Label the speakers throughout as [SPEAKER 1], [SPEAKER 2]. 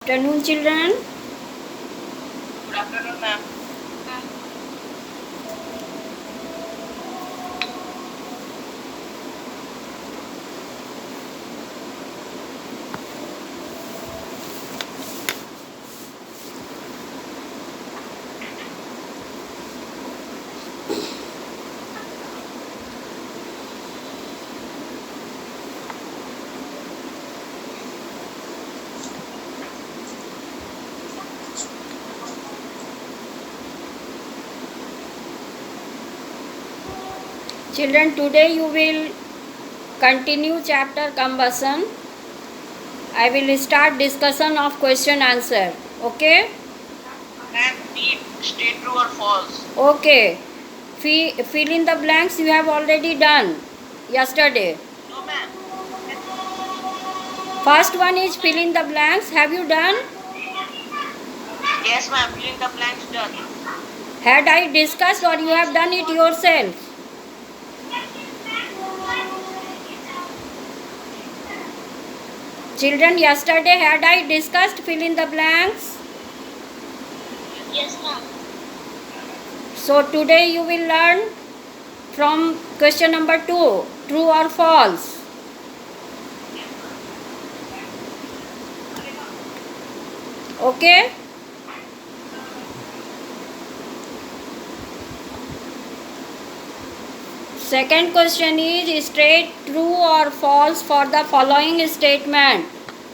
[SPEAKER 1] afternoon, children.
[SPEAKER 2] Good afternoon, ma'am.
[SPEAKER 1] Children, today you will continue chapter combustion. I will start discussion of question answer. Okay?
[SPEAKER 2] Ma'am, need state true or false.
[SPEAKER 1] Okay. Fill in the blanks you have already done yesterday.
[SPEAKER 2] No, ma'am.
[SPEAKER 1] First one is fill in the blanks. Have you done?
[SPEAKER 2] Yes, ma'am. Filling the blanks done.
[SPEAKER 1] Had I discussed or you have done it yourself? Children, yesterday had I discussed fill in the blanks?
[SPEAKER 2] Yes, ma'am.
[SPEAKER 1] So today you will learn from question number 2, true or false. Okay? Second question is state true or false for the following statement.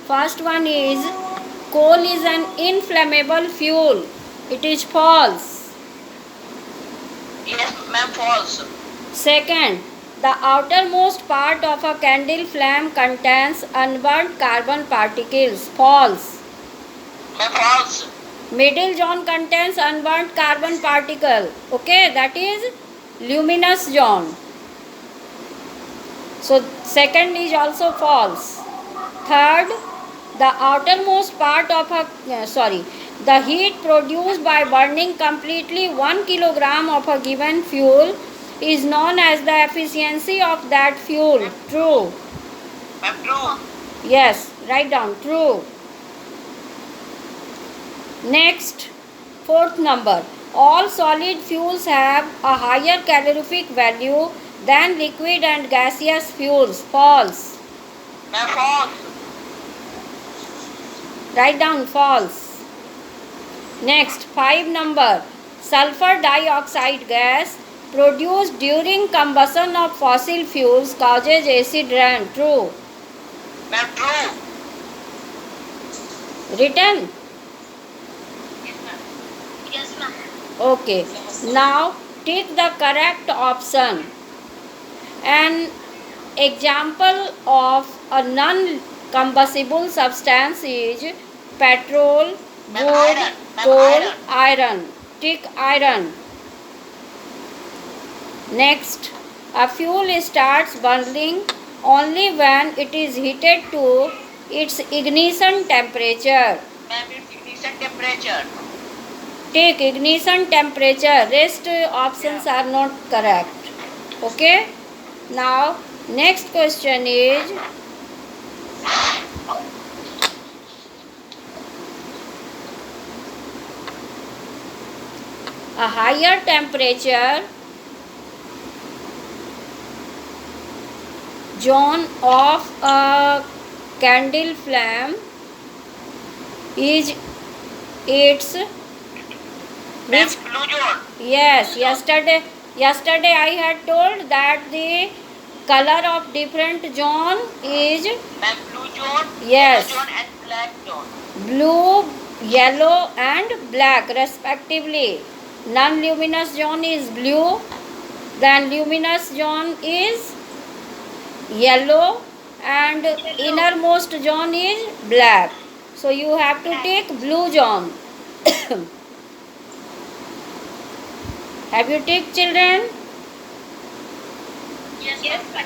[SPEAKER 1] First one is coal is an inflammable fuel. It is false.
[SPEAKER 2] Yes, ma'am. False.
[SPEAKER 1] Second, the outermost part of a candle flame contains unburnt carbon particles. False.
[SPEAKER 2] Ma'am, false.
[SPEAKER 1] Middle zone contains unburnt carbon particle. Okay, that is luminous zone. So second is also false. Third, the outermost part of the heat produced by burning completely 1 kilogram of a given fuel is known as the efficiency of that fuel. True.
[SPEAKER 2] Ma'am, true.
[SPEAKER 1] Yes, write down true. Next, fourth number. All solid fuels have a higher calorific value than liquid and gaseous fuels. False.
[SPEAKER 2] Ma'am, false.
[SPEAKER 1] Write down false. Next, 5 number. Sulfur dioxide gas produced during combustion of fossil fuels causes acid rain. True.
[SPEAKER 2] Ma'am, true.
[SPEAKER 1] Written?
[SPEAKER 2] Yes, ma'am. Yes, ma'am.
[SPEAKER 1] Okay. Now, take the correct option. An example of a non-combustible substance is petrol, wood, coal, iron. Take iron. Next, a fuel starts burning only when it is heated to its ignition temperature.
[SPEAKER 2] Ma'am, it's ignition temperature.
[SPEAKER 1] Take ignition temperature. Rest options are not correct. Okay? Now, next question is a higher temperature zone of a candle flame is its
[SPEAKER 2] Ma'am,
[SPEAKER 1] which
[SPEAKER 2] blue zone.
[SPEAKER 1] yes, yesterday I had told that the color of different zone is
[SPEAKER 2] Ma'am, blue zone,
[SPEAKER 1] yes,
[SPEAKER 2] yellow zone, and black zone.
[SPEAKER 1] blue, yellow and black respectively. Non-luminous zone is blue, then luminous zone is yellow and innermost zone is black. So you have to take blue zone. Have you take children?
[SPEAKER 2] Yes, ma'am.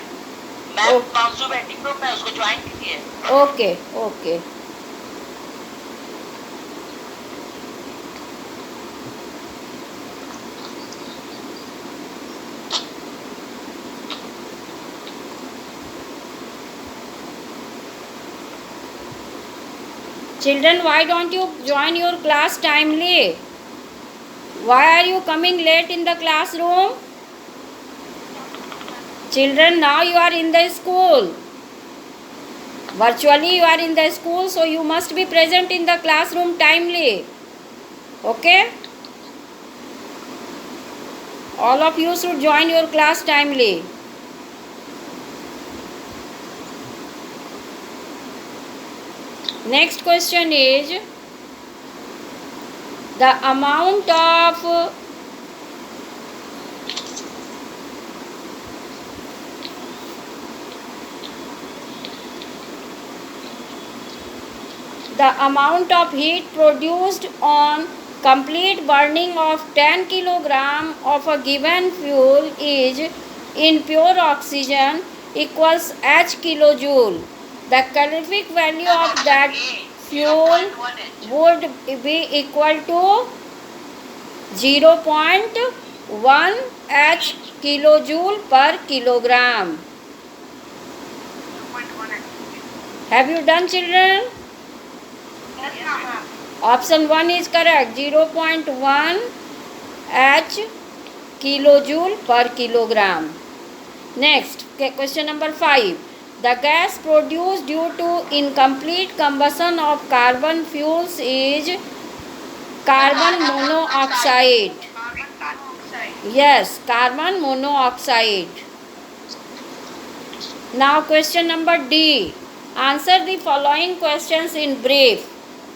[SPEAKER 2] Ma'am 500 waiting group है उसको join कीजिए.
[SPEAKER 1] Okay, okay. Children, why don't you join your class timely? Why are you coming late in the classroom? Children, now you are in the school. Virtually you are in the school, so you must be present in the classroom timely. Okay? All of you should join your class timely. Next question is the amount of heat produced on complete burning of 10 kilogram of a given fuel is in pure oxygen equals H kilojoule. The calorific value of that fuel would be equal to 0.1 H kilojoule per kilogram. Have you done, children? Option 1 is correct. 0.1 H kilojoule per kilogram. Next, question number 5. The gas produced due to incomplete combustion of carbon fuels is carbon monoxide. Yes, carbon monoxide. Now question number D. Answer the following questions in brief.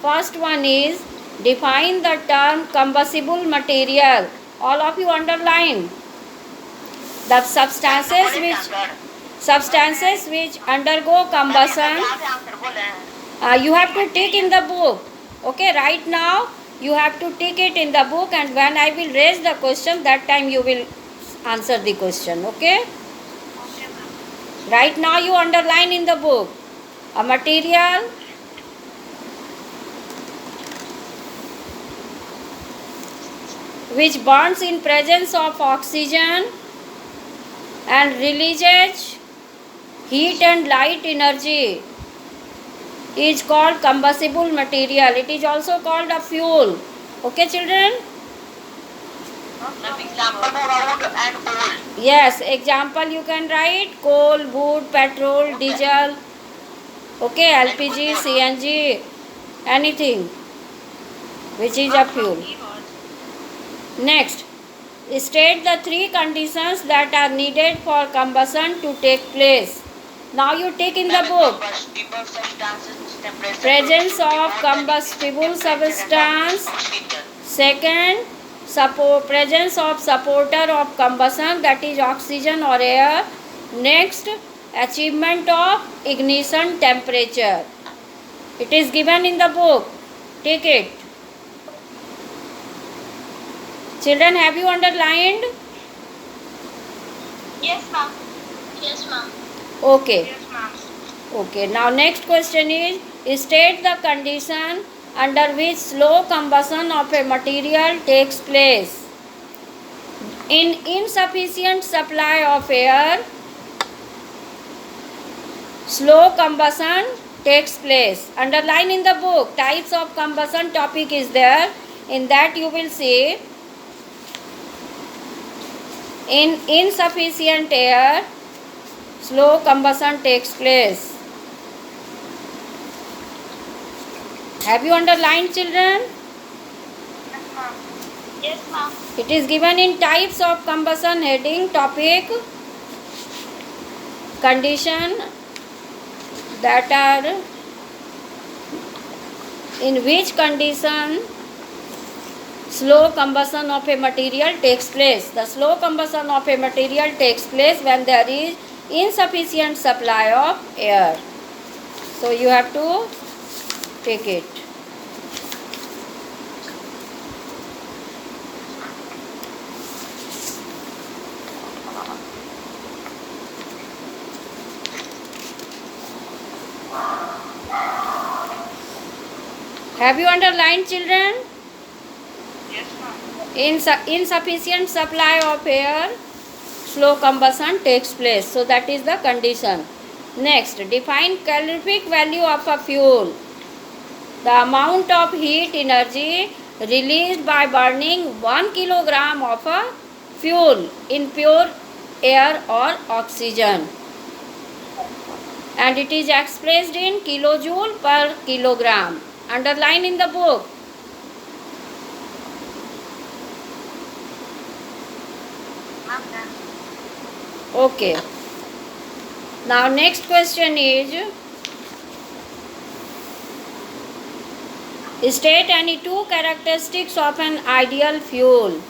[SPEAKER 1] First one is define the term combustible material. All of you underline. The substances which undergo combustion. You have to take in the book. Okay, right now you have to take it in the book, and when I will raise the question, that time you will answer the question. Okay? Right now you underline in the book. A material which burns in presence of oxygen and releases heat and light energy is called combustible material. It is also called a fuel. Okay, children?
[SPEAKER 2] Example, wood and coal.
[SPEAKER 1] Yes, example you can write coal, wood, petrol, diesel. Okay, LPG, CNG, anything which is a fuel. Next, state the 3 conditions that are needed for combustion to take place. Now you take in the book. Presence of combustible substance. Second, presence of supporter of combustion, that is oxygen or air. Next, achievement of ignition temperature. It is given in the book. Take it. Children, have you underlined?
[SPEAKER 2] Yes, ma'am. Yes, ma'am.
[SPEAKER 1] Okay.
[SPEAKER 2] Yes, ma'am.
[SPEAKER 1] Okay. Now next question is state the condition under which slow combustion of a material takes place. In insufficient supply of air, slow combustion takes place. Underline in the book. Types of combustion topic is there. In that you will see in insufficient air, slow combustion takes place. Have you underlined, children?
[SPEAKER 2] Yes, ma'am. Yes, ma'am.
[SPEAKER 1] It is given in types of combustion heading topic. Condition that are in which condition slow combustion of a material takes place. The slow combustion of a material takes place when there is insufficient supply of air. So you have to take it. Have you underlined, children?
[SPEAKER 2] Yes, ma'am.
[SPEAKER 1] Insufficient supply of air, slow combustion takes place. So that is the condition. Next, define calorific value of a fuel. The amount of heat energy released by burning 1 kilogram of a fuel in pure air or oxygen, and it is expressed in kilojoule per kilogram. Underline in the book.
[SPEAKER 2] Ma'am, done.
[SPEAKER 1] Okay. Now next question is, state any two characteristics of an ideal fuel.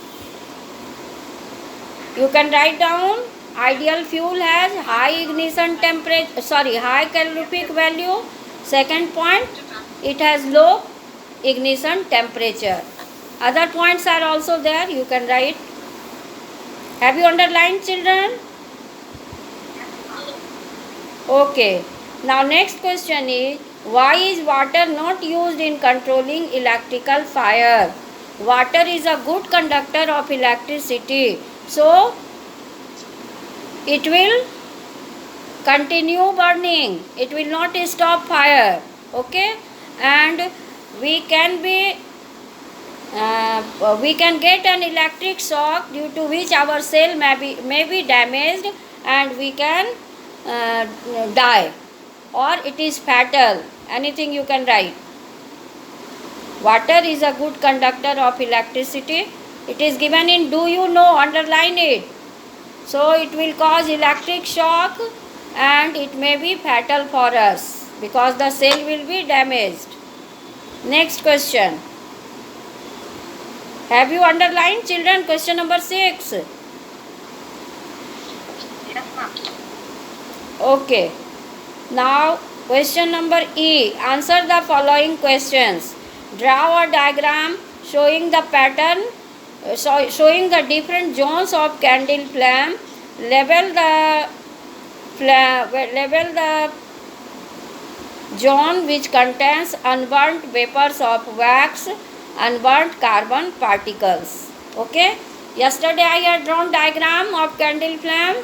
[SPEAKER 1] You can write down. Ideal fuel has high ignition temperature, high calorific value. Second point, it has low ignition temperature. Other points are also there, you can write. Have you underlined, children? Okay. Now next question is, why is water not used in controlling electrical fire? Water is a good conductor of electricity, so it will continue burning. It will not stop fire. Okay, and we can get an electric shock, due to which our cell may be damaged and we can die, or it is fatal. Anything you can write. Water is a good conductor of electricity. It is given in do you know, underline it. So it will cause electric shock and it may be fatal for us because the cell will be damaged. Next question. Have you underlined, children? Question number 6.
[SPEAKER 2] Yes, ma'am.
[SPEAKER 1] Okay. Now question number E. Answer the following questions. Draw a diagram showing the pattern, showing the different zones of candle flame. Label the zone which contains unburnt vapors of wax, unburnt carbon particles. Okay. Yesterday I had drawn diagram of candle flame.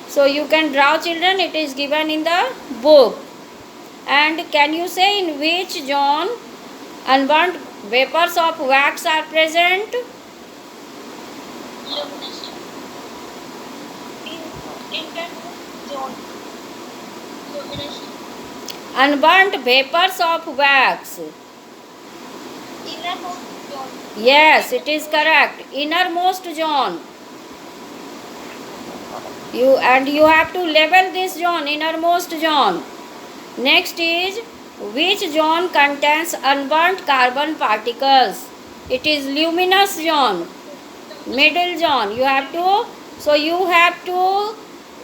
[SPEAKER 1] So you can draw, children. It is given in the book. And can you say in which zone unburnt vapors of wax are present?
[SPEAKER 2] Luminous. Innermost zone. Luminous.
[SPEAKER 1] Unburnt vapors of wax.
[SPEAKER 2] Innermost zone.
[SPEAKER 1] Yes, it is correct. Innermost zone. You have to label this zone, innermost zone. Next is, which zone contains unburnt carbon particles? It is luminous zone. Middle zone. You have to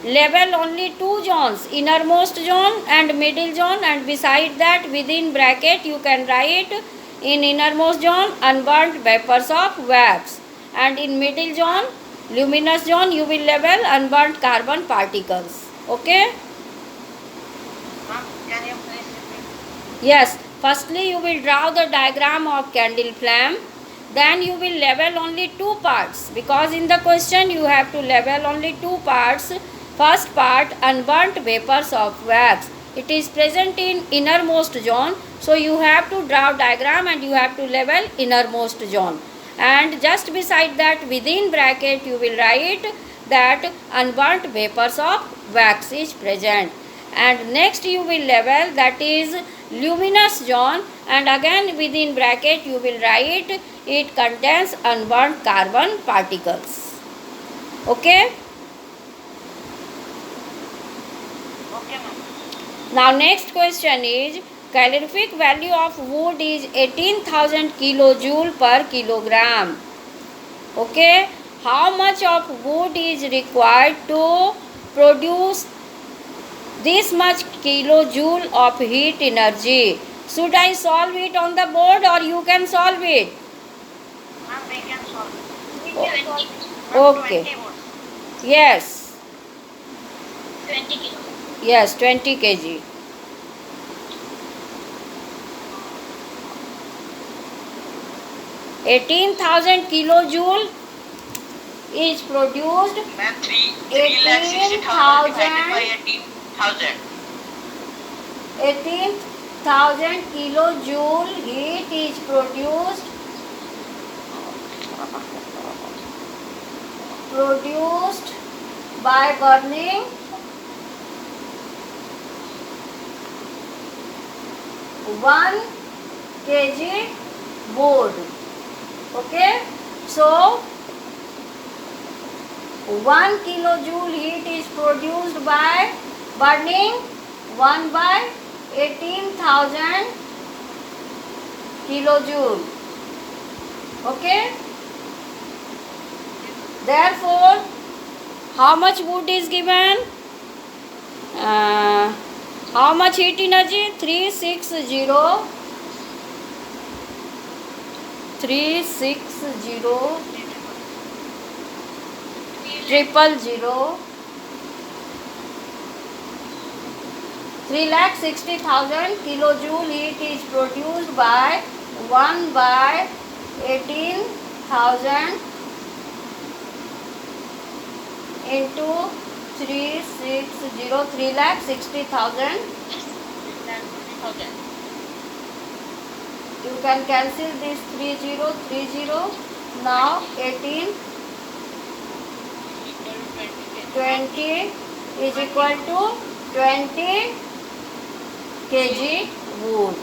[SPEAKER 1] label only two zones, innermost zone and middle zone, and beside that within bracket you can write in innermost zone unburnt vapors of wax, and in middle zone, luminous zone, you will label unburnt carbon particles. Okay?
[SPEAKER 2] Ma'am, can you please repeat?
[SPEAKER 1] Yes. Firstly, you will draw the diagram of candle flame. Then you will label only two parts, because in the question you have to label only two parts. First part, unburnt vapors of wax. It is present in innermost zone. So you have to draw diagram and you have to label innermost zone. And just beside that within bracket you will write that unburnt vapors of wax is present. And next you will label that is luminous zone, and again within bracket you will write it contains unburnt carbon particles. Okay?
[SPEAKER 2] Okay, ma'am.
[SPEAKER 1] Now next question is, calorific value of wood is 18,000 kilojoule per kilogram. Okay? How much of wood is required to produce this much kilojoule of heat energy? Should I solve it on the board or you can solve it?
[SPEAKER 2] Ma'am, we can solve it. We
[SPEAKER 1] Oh.
[SPEAKER 2] can solve it. Ma'am,
[SPEAKER 1] Okay.
[SPEAKER 2] 20 volts.
[SPEAKER 1] Yes.
[SPEAKER 2] 20 kilo.
[SPEAKER 1] Yes, 20 kg. 18,000 kilojoule is produced.
[SPEAKER 2] Ma'am, 3,60,000 divided by 18,000.
[SPEAKER 1] 18 1000 kilojoule heat is produced by burning 1 kg wood. Okay, so 1 kilojoule heat is produced by burning 1 by 18,000 kilojoule. Okay, therefore how much wood is given? How much heat energy? 360 360,000 kilojoule heat is produced by 1 by 18,000 into 360,000. You can cancel this 30. Now 18 20 is equal to 20 kg wood.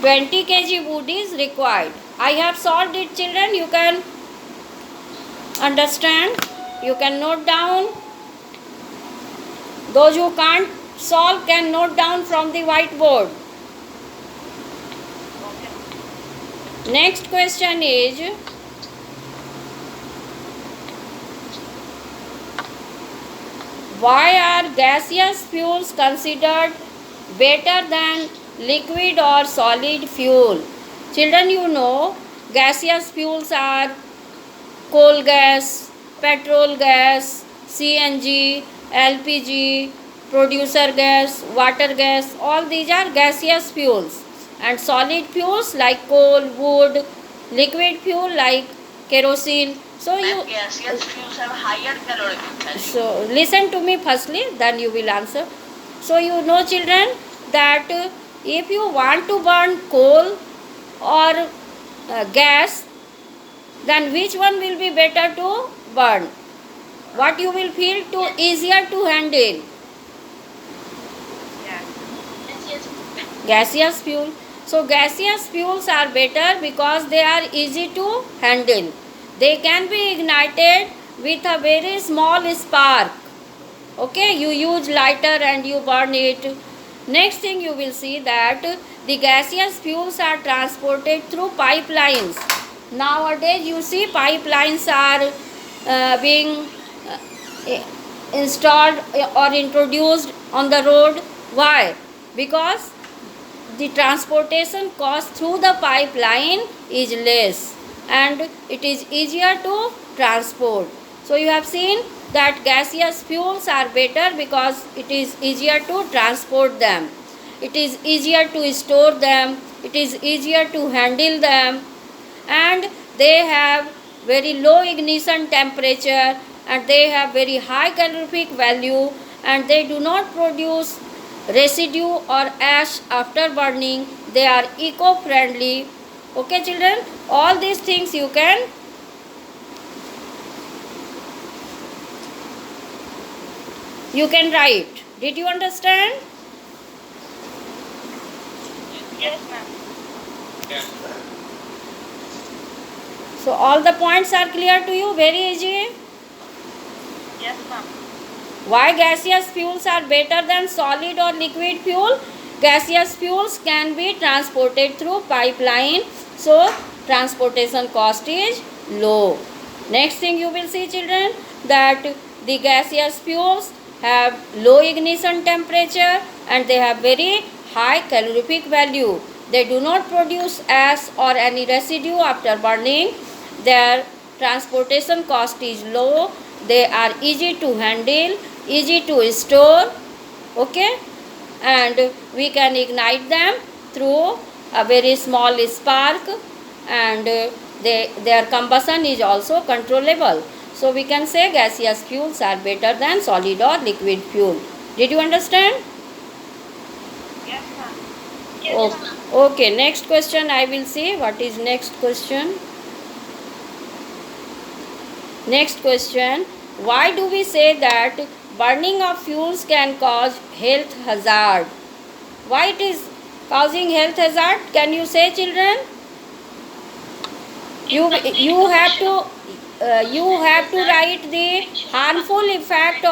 [SPEAKER 1] 20 kg wood is required. I have solved it, children. You can understand. You can note down. Those who can't solve can note down from the whiteboard. Next question is, why are gaseous fuels considered better than liquid or solid fuel? Children, you know gaseous fuels are coal gas, petrol gas, CNG, LPG, producer gas, water gas. All these are gaseous fuels. And solid fuels like coal, wood, liquid fuel like kerosene. So
[SPEAKER 2] gaseous fuels have higher calorific value.
[SPEAKER 1] So listen to me firstly, then you will answer. So you know, children, that if you want to burn coal or gas, then which one will be better to burn? What you will feel to easier to handle? Gaseous fuel. So gaseous fuels are better because they are easy to handle. They can be ignited with a very small spark. Okay, you use lighter and you burn it. Next thing you will see that the gaseous fuels are transported through pipelines. Nowadays you see pipelines are being installed or introduced on the road. Why? Because the transportation cost through the pipeline is less and it is easier to transport. So you have seen that gaseous fuels are better because it is easier to transport them. It is easier to store them. It is easier to handle them, and they have very low ignition temperature and they have very high calorific value, and they do not produce residue or ash after burning. They are eco-friendly. Okay, children, all these things you can write. Did you understand?
[SPEAKER 2] Yes, ma'am.
[SPEAKER 1] So all the points are clear to you? Very easy.
[SPEAKER 2] Yes, ma'am.
[SPEAKER 1] Why gaseous fuels are better than solid or liquid fuel? Gaseous fuels can be transported through pipeline, so transportation cost is low. Next thing you will see, children, that the gaseous fuels have low ignition temperature and they have very high calorific value. They do not produce ash or any residue after burning. Their transportation cost is low. They are easy to handle, easy to store. Okay, and we can ignite them through a very small spark, and their combustion is also controllable. So we can say gaseous fuels are better than solid or liquid fuel. Did you understand?
[SPEAKER 2] Yes, ma'am.
[SPEAKER 1] Okay, next question I will see. What is next question? Next question. Why do we say that burning of fuels can cause health hazard? Why it is causing health hazard? Can you say, children? You have to write the harmful effect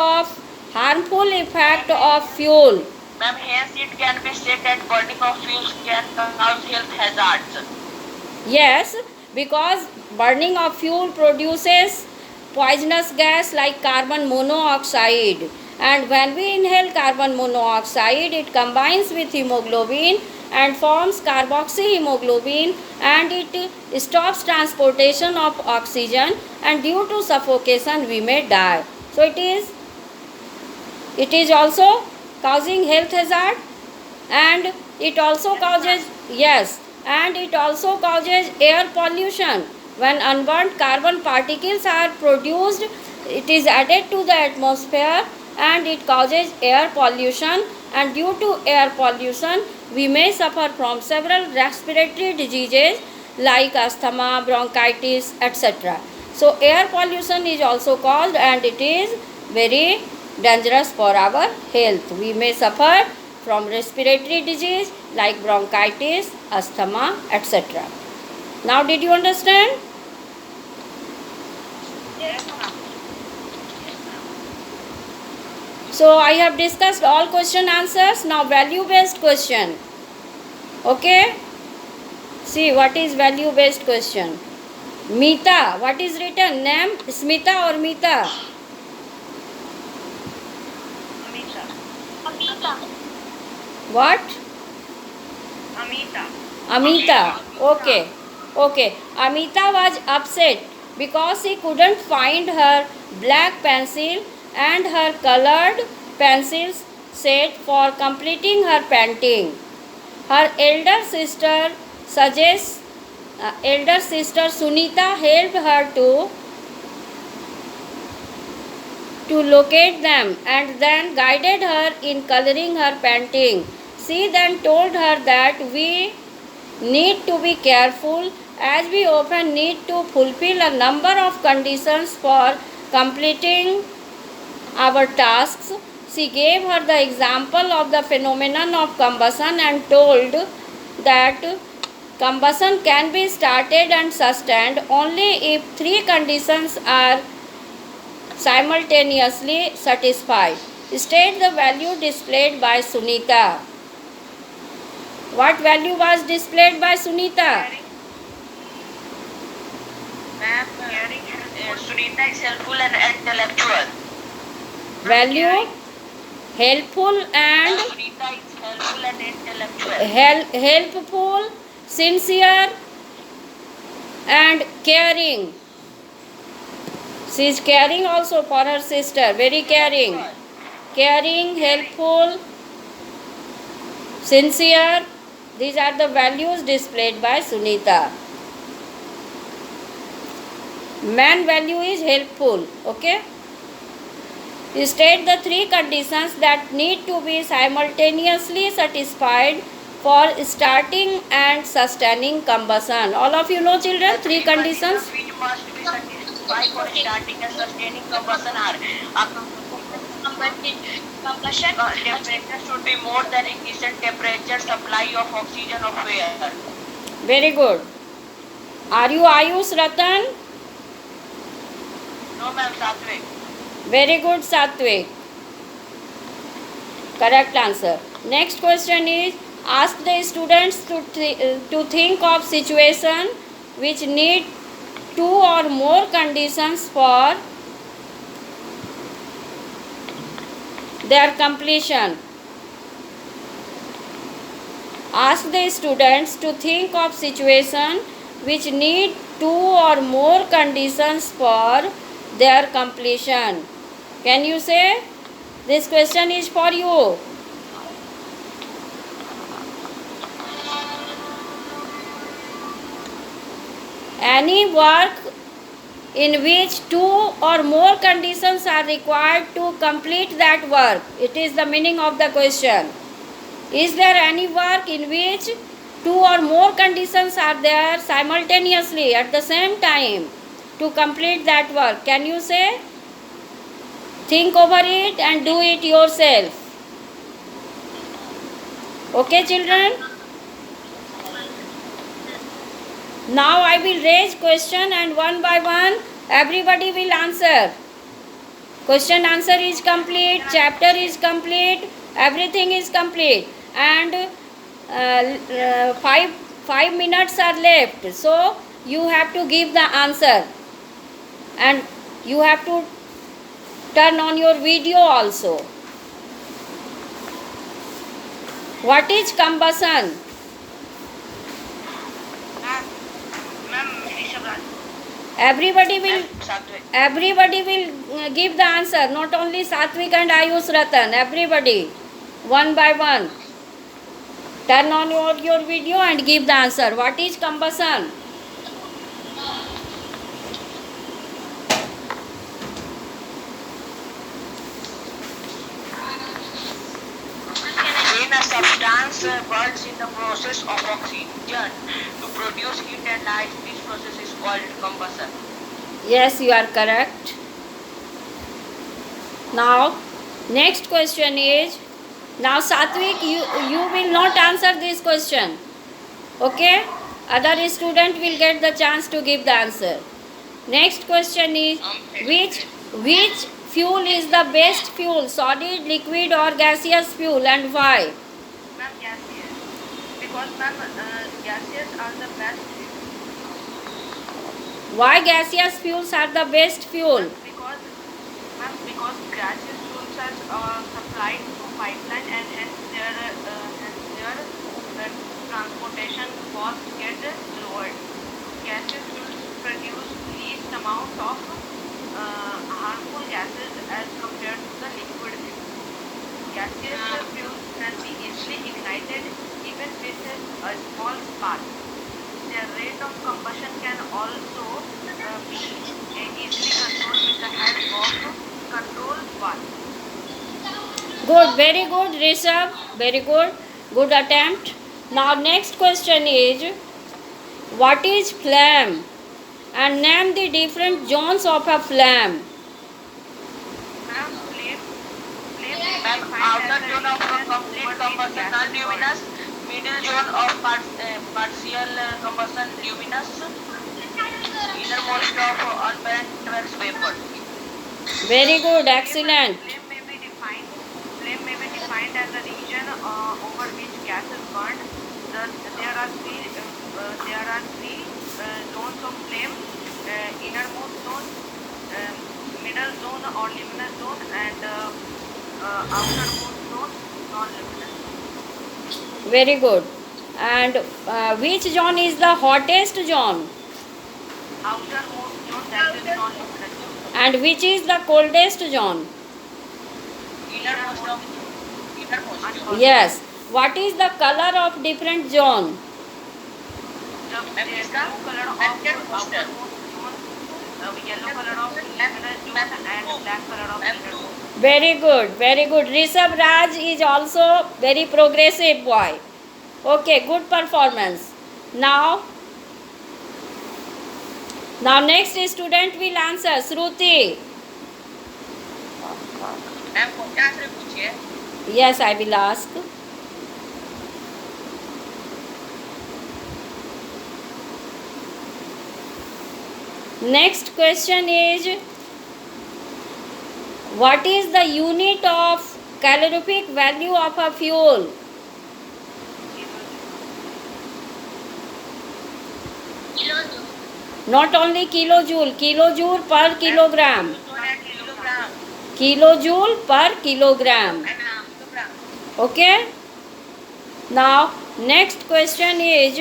[SPEAKER 1] of fuel.
[SPEAKER 2] Ma'am, hence it can be said that burning of fuels can cause health hazards.
[SPEAKER 1] Yes, because burning of fuel produces poisonous gas like carbon monoxide, and when we inhale carbon monoxide, it combines with hemoglobin and forms carboxyhemoglobin, and it stops transportation of oxygen, and due to suffocation we may die. So it is also causing health hazard, and it also causes, yes, and it also causes air pollution. When unburnt carbon particles are produced, it is added to the atmosphere and it causes air pollution, and due to air pollution we may suffer from several respiratory diseases like asthma, bronchitis, etc. So air pollution is also caused, and it is very dangerous for our health. We may suffer from respiratory disease like bronchitis, asthma, etc. Now did you understand?
[SPEAKER 2] Yes, ma'am.
[SPEAKER 1] So I have discussed all question answers. Now value based question. Okay? See what is value based question. Meeta, what is written? Name Smita or Meeta?
[SPEAKER 2] Amita.
[SPEAKER 1] What?
[SPEAKER 2] Amita.
[SPEAKER 1] Amita. Okay. Okay. Amita was upset because she couldn't find her black pencil and her colored pencils set for completing her painting. Her elder sister Sunita helped her to locate them and then guided her in coloring her painting. She then told her that we need to be careful as we often need to fulfill a number of conditions for completing our tasks. She gave her the example of the phenomenon of combustion and told that combustion can be started and sustained only if three conditions are simultaneously satisfied. State the value displayed by Sunita. What value was displayed by Sunita?
[SPEAKER 2] Ma'am, Sunita is helpful and intellectual.
[SPEAKER 1] Value helpful and
[SPEAKER 2] Sunita is helpful and intellectual.
[SPEAKER 1] helpful, sincere and caring. She is caring also for her sister, very caring. Caring, helpful, sincere. These are the values displayed by Sunita. Man value is helpful. Okay. State the three conditions that need to be simultaneously satisfied for starting and sustaining combustion. All of you know, children, three conditions.
[SPEAKER 2] Which must be satisfied for starting and sustaining combustion are combustion temperature should be more than a decent temperature supply of oxygen of air.
[SPEAKER 1] Very good. Are you Ayush Ratan?
[SPEAKER 2] No, ma'am, Satvik.
[SPEAKER 1] Very good, Satvik. Correct answer. Next question is, ask the students to think of situation which need two or more conditions for their completion. Ask the students to think of situation which need two or more conditions for their completion. Can you say? This question is for you. Any work in which two or more conditions are required to complete that work. It is the meaning of the question. Is there any work in which two or more conditions are there simultaneously at the same time to complete that work? Can you say? Think over it and do it yourself. Okay, children? Now I will raise question and one by one everybody will answer. Question answer is complete, chapter is complete, everything is complete, and 5 minutes are left. So you have to give the answer and you have to turn on your video also. What is combustion? Everybody will give the answer, not only Satvik and Ayush Ratan, everybody, one by one. Turn on your video and give the answer. What is combustion?
[SPEAKER 2] When a substance burns in the process of oxygen to produce heat and light, this process is called combustion.
[SPEAKER 1] Yes, you are correct. Now, next question is, now Satvik, you will not answer this question. Okay? Other student will get the chance to give the answer. Next question is, which fuel is the best fuel, solid, liquid or gaseous fuel, and why?
[SPEAKER 2] Ma'am, gaseous. Because ma'am, gaseous are the best fuel.
[SPEAKER 1] Why gaseous fuels are the best fuel?
[SPEAKER 2] Because gaseous fuels are supplied through pipeline and hence their transportation cost get lowered. Gaseous fuels produce least amount of harmful gases as compared to the liquid fuel. Gaseous fuels can be easily ignited even with a small spark. Their rate of combustion can also be easily controlled with the help of control valve.
[SPEAKER 1] Good, very good, Rishabh. Very good. Good attempt. Now, next question is, what is flame? And name the different zones of a flame.
[SPEAKER 2] Outer zone of complete combustion non-luminous, middle zone of partial combustion luminous, innermost of unburnt wax vapor.
[SPEAKER 1] Very good, excellent.
[SPEAKER 2] Flame may be defined as a region over which gas is burned. There are three zones of flame: innermost zone, middle zone or luminous zone, and outermost zone, non-luminous.
[SPEAKER 1] Very good. And which zone is the hottest zone?
[SPEAKER 2] Outermost zone, that is non-luminous zone.
[SPEAKER 1] And which is the coldest zone?
[SPEAKER 2] Innermost zone.
[SPEAKER 1] Yes. What is the color of different zone?
[SPEAKER 2] The color of outermost zone, yellow color of luminous zone, and black color of innermost.
[SPEAKER 1] Very good, very good. Rishabh Raj is also very progressive boy. Okay, good performance. Now next student will answer. Shruti. Yes, I will ask. Next question is, what is the unit of calorific value of a fuel? Not only kilojoule, kilojoule per kilogram. Kilojoule per kilogram. Okay. Now next question is,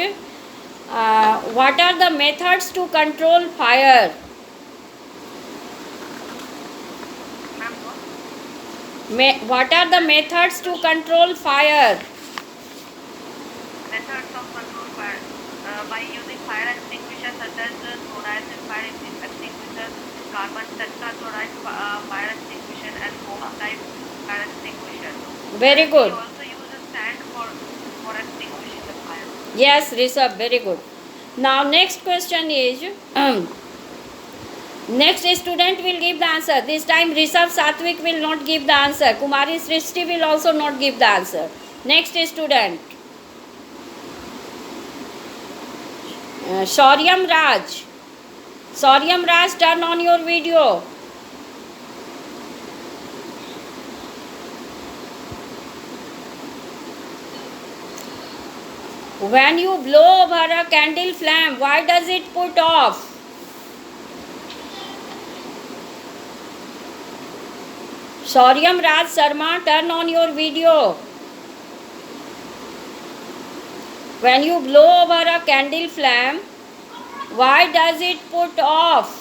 [SPEAKER 1] what are the methods to control fire? What are the methods to control fire?
[SPEAKER 2] Methods of control fire by using fire extinguishers such as soda acid fire extinguishers, carbon tetrachloride fire extinguisher, and foam type fire extinguisher.
[SPEAKER 1] Very good.
[SPEAKER 2] We also use a stand for
[SPEAKER 1] Yes, Rishabh, very good. Now next question is, next student will give the answer. This time Rishabh Satvik will not give the answer. Kumari Srishti will also not give the answer. Next student. Shauryam Raj. Shauryam Raj, turn on your video. When you blow over a candle flame, why does it put off? Shauryam Raj Sharma, turn on your video. When you blow over a candle flame, why does it put off?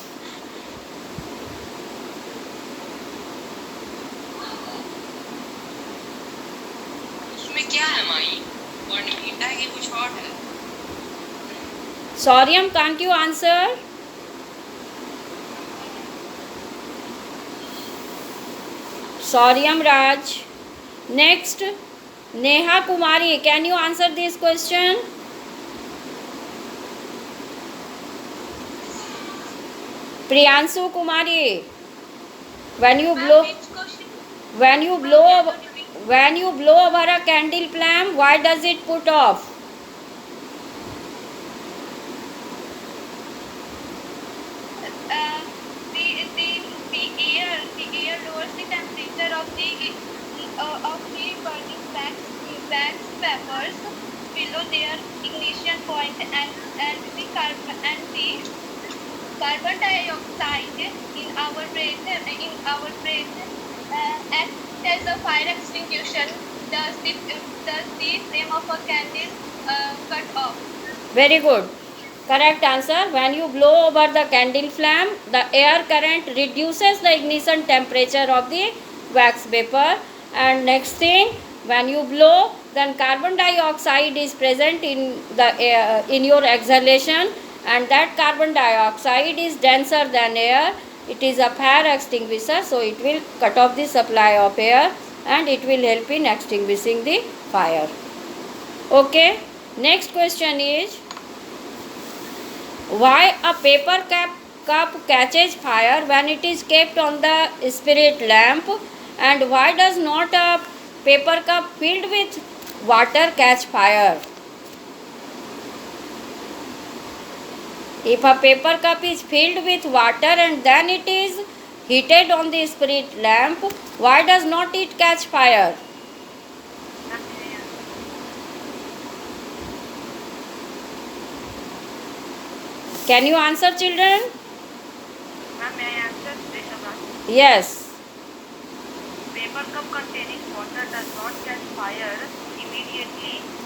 [SPEAKER 3] उसमें क्या है माई? Bournvita है कि कुछ और है?
[SPEAKER 1] Shauryam, can't you answer? Shauryam Raj. Next, Neha Kumari, can you answer this question? Priyanshu Kumari, when you blow over a candle flame, why does it put off?
[SPEAKER 2] The air lowers the temperature of the burning wax papers below their ignition point, and the carbon dioxide in our breath acts as a fire extinguisher. Does the flame of a candle cut off?
[SPEAKER 1] Very good. Correct answer. When you blow over the candle flame, the air current reduces the ignition temperature of the wax vapor. And next thing, when you blow, then carbon dioxide is present in the air, in your exhalation, and that carbon dioxide is denser than air. It is a fire extinguisher, so it will cut off the supply of air and it will help in extinguishing the fire. Okay. Next question is, why a paper cup catches fire when it is kept on the spirit lamp, and why does not a paper cup filled with water catch fire? If a paper cup is filled with water and then it is heated on the spirit lamp, why does not it catch fire? Can you answer, children?
[SPEAKER 2] Ma'am, may I answer, Rishabh?
[SPEAKER 1] Yes.
[SPEAKER 2] Paper cup containing water does not catch fire immediately